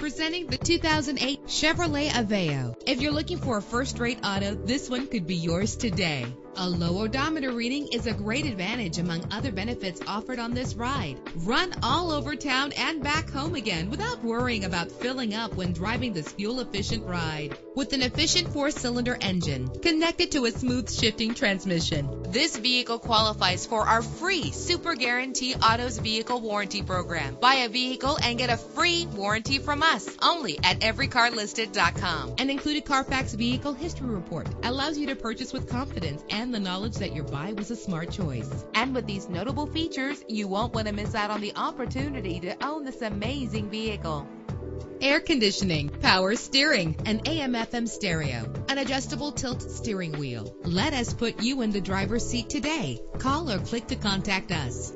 Presenting the 2008 Chevrolet Aveo. If you're looking for a first-rate auto, this one could be yours today. A low odometer reading is a great advantage among other benefits offered on this ride. Run all over town and back home again without worrying about filling up when driving this fuel-efficient ride. With an efficient 4-cylinder engine connected to a smooth shifting transmission, this vehicle qualifies for our free Super Guarantee Autos Vehicle Warranty Program. Buy a vehicle and get a free warranty from us only at everycarlisted.com. An included Carfax Vehicle History Report allows you to purchase with confidence and the knowledge that your buy was a smart choice. And with these notable features, you won't want to miss out on the opportunity to own this amazing vehicle. Air conditioning, power steering, an AM/FM stereo, an adjustable tilt steering wheel. Let us put you in the driver's seat today. Call or click to contact us.